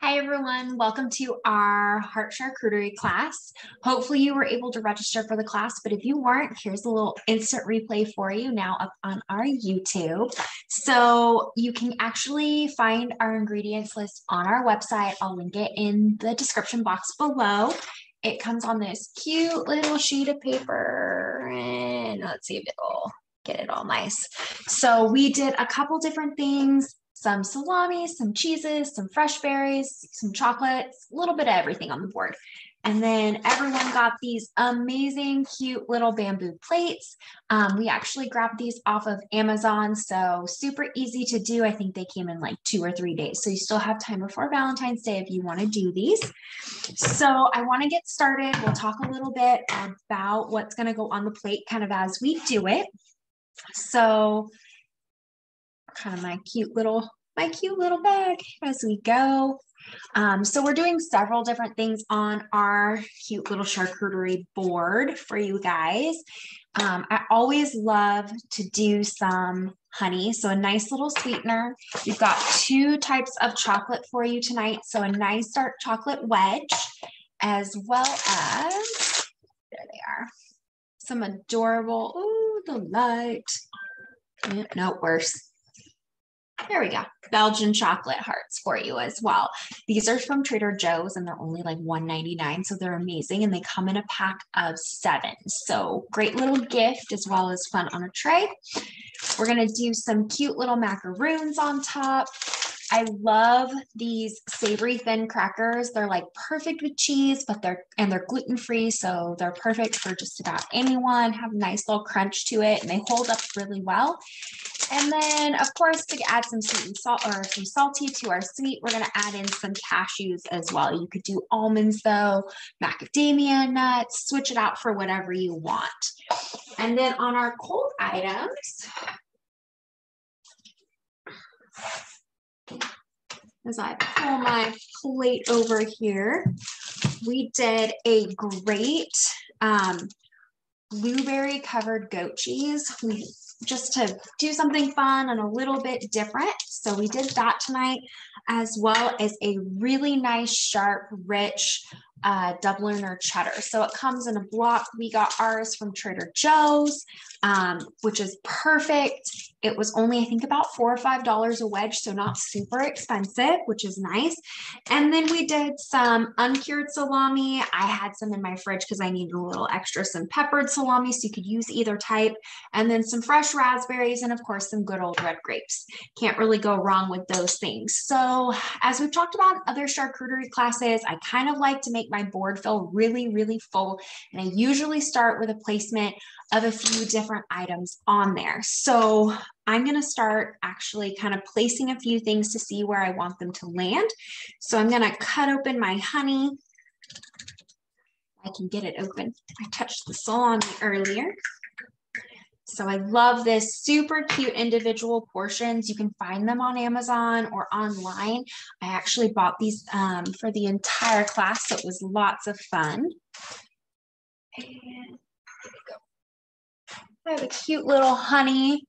Hi everyone, welcome to our Heart Charcuterie class. Hopefully you were able to register for the class, but if you weren't, here's a little instant replay for you now up on our YouTube. So you can actually find our ingredients list on our website. I'll link it in the description box below. It comes on this cute little sheet of paper, and let's see if it'll get it all nice. So we did a couple different things. Some salami, some cheeses, some fresh berries, some chocolates, a little bit of everything on the board. And then everyone got these amazing, cute little bamboo plates. We actually grabbed these off of Amazon, so super easy to do. I think they came in like 2 or 3 days. So you still have time before Valentine's Day if you want to do these. So I want to get started. We'll talk a little bit about what's going to go on the plate kind of as we do it. So kind of my cute little bag as we go. So we're doing several different things on our cute little charcuterie board for you guys. I always love to do some honey, so a nice little sweetener. We've got 2 types of chocolate for you tonight. So a nice dark chocolate wedge, as well as, there they are, some adorable, oh, the light, no, worse. There we go. Belgian chocolate hearts for you as well. These are from Trader Joe's and they're only like $1.99, so they're amazing, and they come in a pack of 7. So great little gift as well as fun on a tray. We're going to do some cute little macaroons on top. I love these savory thin crackers. They're like perfect with cheese, but they're gluten-free, so they're perfect for just about anyone. Have a nice little crunch to it, and they hold up really well. And then, of course, to add some sweet and salt, or some salty to our sweet, we're going to add in some cashews as well. You could do almonds though, macadamia nuts, switch it out for whatever you want. And then on our cold items, as I pull my plate over here, we did a great blueberry covered goat cheese. Just to do something fun and a little bit different. So we did that tonight, as well as a really nice, sharp, rich Dubliner cheddar. So it comes in a block. We got ours from Trader Joe's, which is perfect. It was only, I think, about $4 or $5 a wedge, so not super expensive, which is nice. And then we did some uncured salami. I had some in my fridge because I needed a little extra, some peppered salami, so you could use either type. And then some fresh raspberries, and of course, some good old red grapes. Can't really go wrong with those things. So as we've talked about in other charcuterie classes, I kind of like to make my board feel really, really full. And I usually start with a placement of a few different items on there. So I'm going to start actually kind of placing a few things to see where I want them to land. So I'm going to cut open my honey. I can get it open. I touched the salami earlier. So I love this, super cute individual portions. You can find them on Amazon or online. I actually bought these for the entire class, so it was lots of fun. And there we go. I have a cute little honey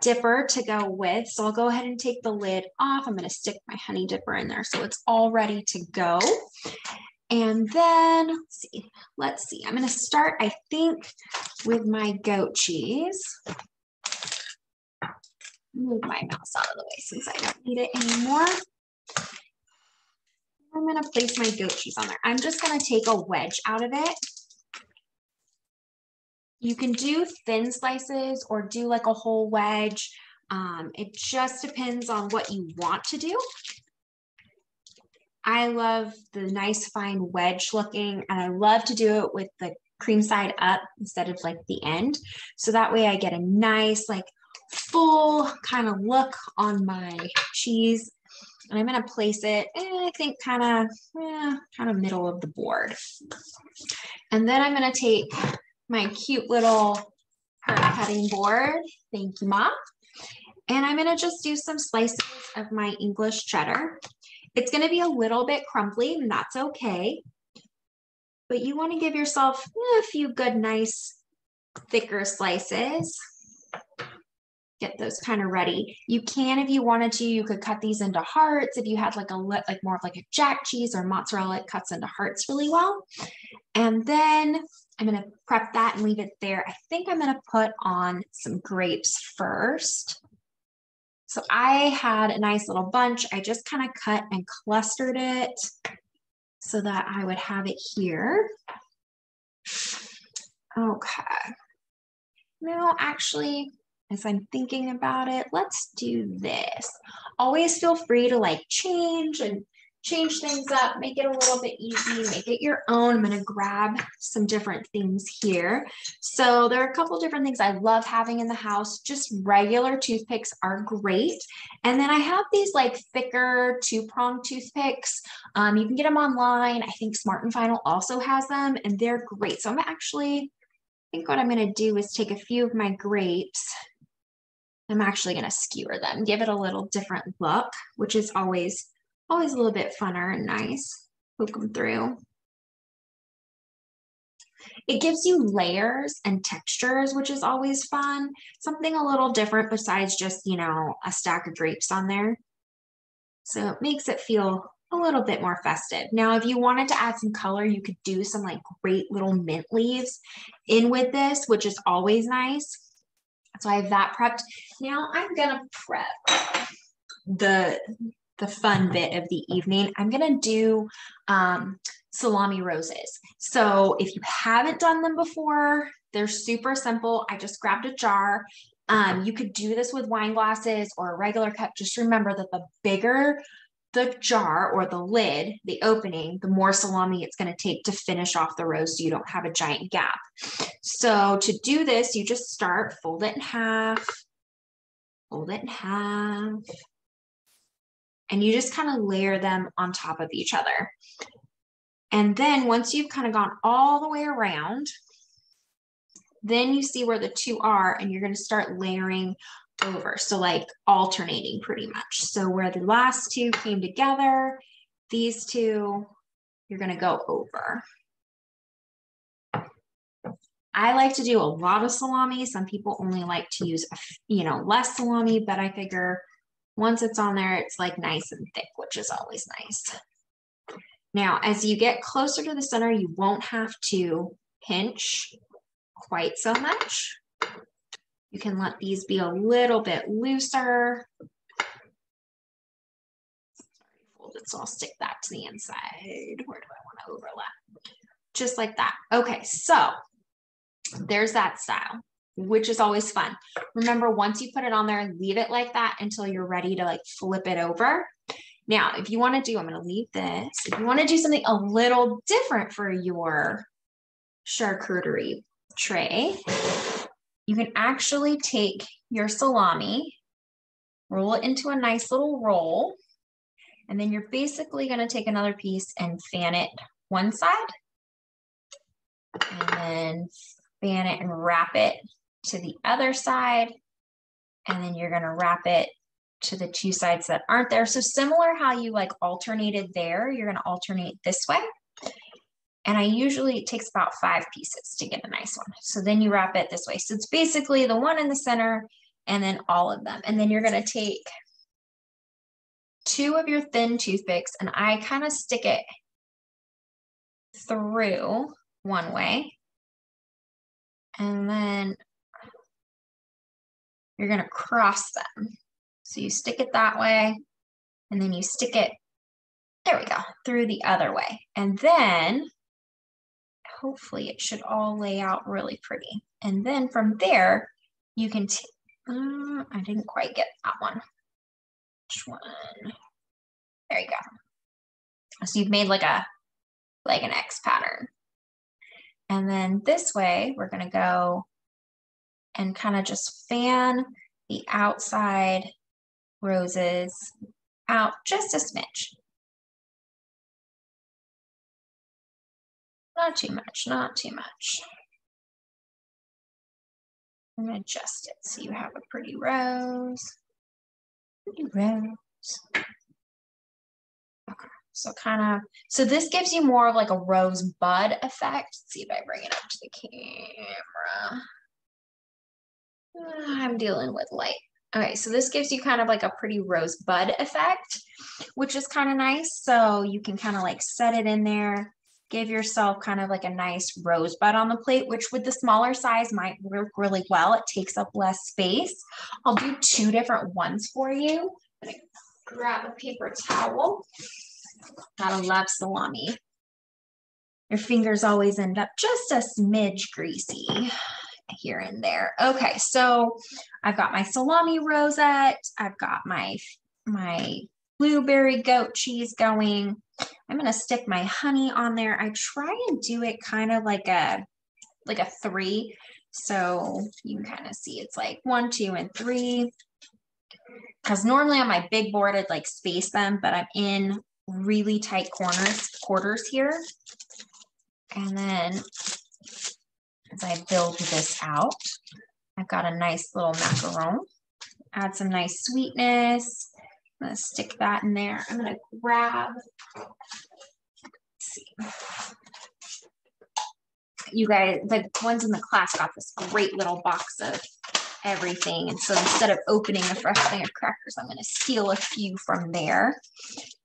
dipper to go with. So I'll go ahead and take the lid off. I'm going to stick my honey dipper in there so it's all ready to go. And then let's see. I'm going to start, I think, with my goat cheese. Move my mouse out of the way since I don't need it anymore. I'm going to place my goat cheese on there. I'm just going to take a wedge out of it. You can do thin slices or do like a whole wedge. It just depends on what you want to do. I love the nice fine wedge looking, and I love to do it with the cream side up instead of like the end. So that way I get a nice like full kind of look on my cheese. And I'm going to place it, I think kind of middle of the board. And then I'm going to take my cute little heart cutting board. Thank you, Mom. And I'm going to just do some slices of my English cheddar. It's going to be a little bit crumbly, and that's okay. But you want to give yourself a few good, nice, thicker slices. get those kind of ready. You can, if you wanted to, you could cut these into hearts. If you had like more of like a jack cheese or mozzarella, it cuts into hearts really well. And then I'm gonna prep that and leave it there. I think I'm gonna put on some grapes first. So I had a nice little bunch. I just kind of cut and clustered it so that I would have it here. Okay. No, actually, as I'm thinking about it, let's do this. Always feel free to like change things up, make it a little bit easy, make it your own. I'm going to grab some different things here. So there are a couple different things I love having in the house. Just regular toothpicks are great. And then I have these like thicker 2-prong toothpicks. You can get them online. I think Smart & Final also has them and they're great. So I think what I'm going to do is take a few of my grapes. I'm actually going to skewer them, give it a little different look, which is always a little bit funner and nice. Poke them through. It gives you layers and textures, which is always fun. Something a little different besides just, you know, a stack of grapes on there. So it makes it feel a little bit more festive. Now, if you wanted to add some color, you could do some like great little mint leaves in with this, which is always nice. So I have that prepped. Now I'm gonna prep the fun bit of the evening. I'm gonna do salami roses. So if you haven't done them before, they're super simple. I just grabbed a jar. You could do this with wine glasses or a regular cup. Just remember that the bigger the jar or the lid, the opening, the more salami it's going to take to finish off the rose so you don't have a giant gap. So to do this, you just start, fold it in half, and you just kind of layer them on top of each other. And then once you've kind of gone all the way around, then you see where the two are and you're going to start layering over. So like alternating pretty much. So where the last two came together, these two, you're going to go over. I like to do a lot of salami. Some people only like to use, less salami, but I figure once it's on there, it's like nice and thick, which is always nice. Now, as you get closer to the center, you won't have to pinch quite so much. You can let these be a little bit looser. Sorry, folded, so I'll stick that to the inside. Where do I want to overlap? Just like that. Okay, so there's that style, which is always fun. Remember, once you put it on there, leave it like that until you're ready to like flip it over. Now, if you want to do, I'm going to leave this. If you want to do something a little different for your charcuterie tray, you can actually take your salami, roll it into a nice little roll, and then you're basically going to take another piece and fan it one side, and then fan it and wrap it to the other side, and then you're going to wrap it to the two sides that aren't there. So similar how you like alternated there, you're going to alternate this way. And it takes about 5 pieces to get a nice one. So then you wrap it this way. So it's basically the one in the center and then all of them. And then you're going to take 2 of your thin toothpicks and I kind of stick it through one way. And then you're going to cross them. So you stick it that way and then you stick it, there we go, through the other way. And then hopefully it should all lay out really pretty. And then from there, you can, I didn't quite get that one. Which one? There you go. So you've made like an X pattern. And then this way, we're gonna go and kind of just fan the outside roses out just a smidge. Not too much, not too much. I'm gonna adjust it so you have a pretty rose. Pretty rose. Okay, so this gives you more of like a rose bud effect. Let's see if I bring it up to the camera. I'm dealing with light Okay, so this gives you kind of like a pretty rosebud effect, which is kind of nice. So you can kind of like set it in there, give yourself kind of like a nice rosebud on the plate, which with the smaller size might work really well. It takes up less space. I'll do 2 different ones for you. I'm gonna grab a paper towel. Gotta love salami. Your fingers always end up just a smidge greasy here and there. Okay, so I've got my salami rosette. I've got my blueberry goat cheese going. I'm gonna stick my honey on there. I try and do it kind of like a 3. So you can kind of see it's like 1, 2, and 3. Because normally on my big board, I'd like space them, but I'm in really tight quarters here. And then as I build this out, I've got a nice little macaron. Add some nice sweetness. I'm gonna stick that in there. I'm gonna grab, let's see. You guys, the ones in the class got this great little box of everything. And so instead of opening a fresh thing of crackers, I'm gonna steal a few from there.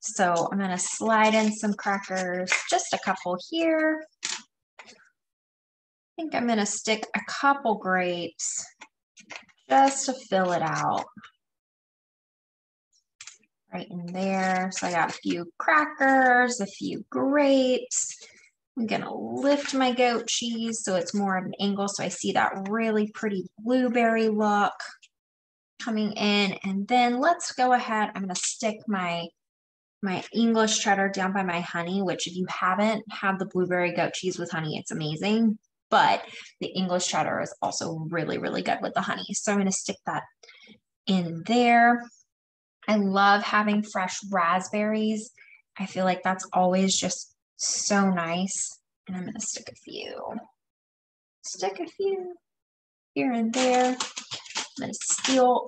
So I'm gonna slide in some crackers, just a couple here. I think I'm gonna stick a couple grapes just to fill it out. Right in there. So I got a few crackers, a few grapes. I'm gonna lift my goat cheese so it's more at an angle so I see that really pretty blueberry look coming in. And then let's go ahead. I'm gonna stick my English cheddar down by my honey, which if you haven't had the blueberry goat cheese with honey, it's amazing. But the English cheddar is also really, really good with the honey. So I'm gonna stick that in there. I love having fresh raspberries. I feel like that's always just so nice. And I'm gonna stick a few here and there. I'm gonna steal.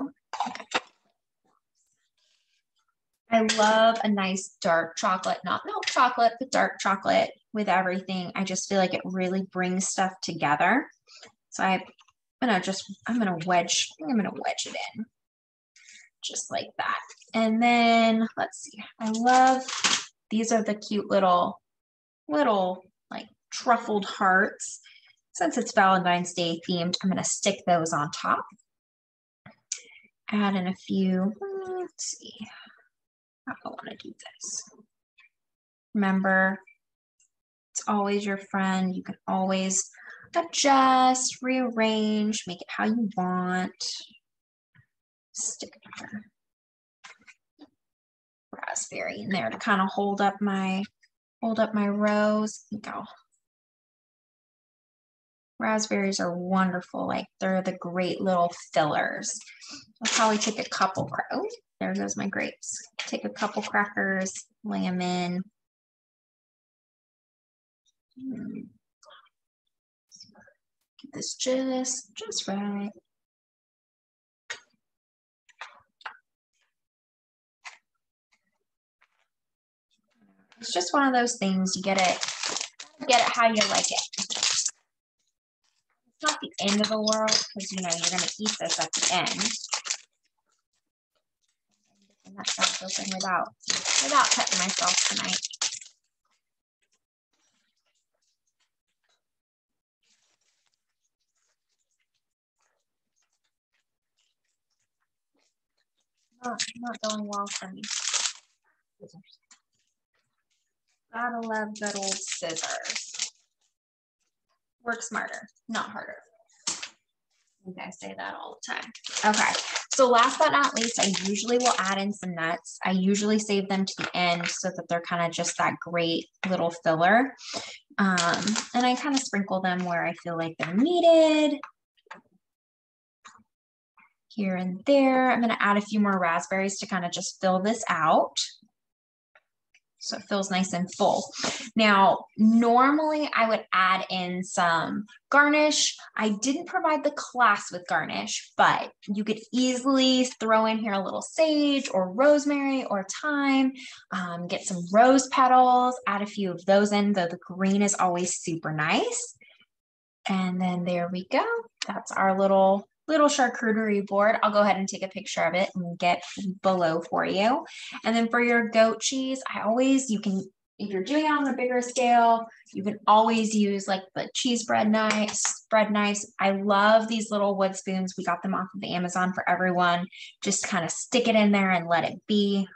I love a nice dark chocolate, not milk chocolate, but dark chocolate with everything. I just feel like it really brings stuff together. So I'm gonna wedge it in. Just like that. And then let's see, I love, these are the cute little like truffled hearts. Since it's Valentine's Day themed, I'm gonna stick those on top. Add in a few, let's see, how do I wanna do this? Remember, it's always your friend. You can always adjust, rearrange, make it how you want. Stick another raspberry in there to kind of hold up my rose. Go. Raspberries are wonderful. Like they're the great little fillers. I'll probably take a couple. Oh, there goes my grapes. Take a couple crackers, lay them in. Get this just right. It's just one of those things, you get it how you like it. It's not the end of the world because you know you're gonna eat this at the end. And that sounds open without cutting myself tonight. Not going well for me. Scissors. Gotta love good old scissors. Work smarter, not harder. I think I say that all the time. Okay, so last but not least, I usually will add in some nuts. I usually save them to the end so that they're kind of just that great little filler. And I kind of sprinkle them where I feel like they're needed. Here and there. I'm gonna add a few more raspberries to kind of just fill this out. So it feels nice and full. Now, normally I would add in some garnish. I didn't provide the class with garnish, but you could easily throw in here a little sage or rosemary or thyme, get some rose petals, add a few of those in, though the green is always super nice. And then there we go. That's our little little charcuterie board. I'll go ahead and take a picture of it and get below for you. And then for your goat cheese, you can, if you're doing it on a bigger scale, you can always use like the cheese bread knives. I love these little wood spoons. We got them off of Amazon for everyone. Just kind of stick it in there and let it be.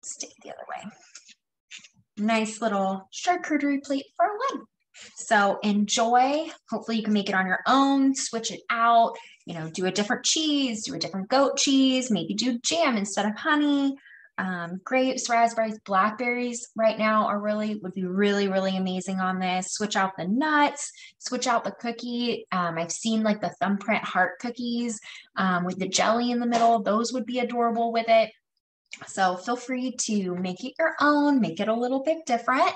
Stick it the other way. Nice little charcuterie plate for one. So enjoy. Hopefully you can make it on your own, switch it out, you know, do a different cheese, do a different goat cheese, maybe do jam instead of honey. Grapes, raspberries, blackberries right now would be really, really amazing on this. Switch out the nuts, switch out the cookie. I've seen like the thumbprint heart cookies with the jelly in the middle. Those would be adorable with it. So feel free to make it your own, make it a little bit different,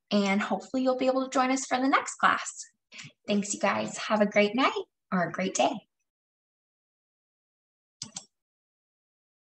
and hopefully you'll be able to join us for the next class. Thanks, you guys. Have a great night or a great day.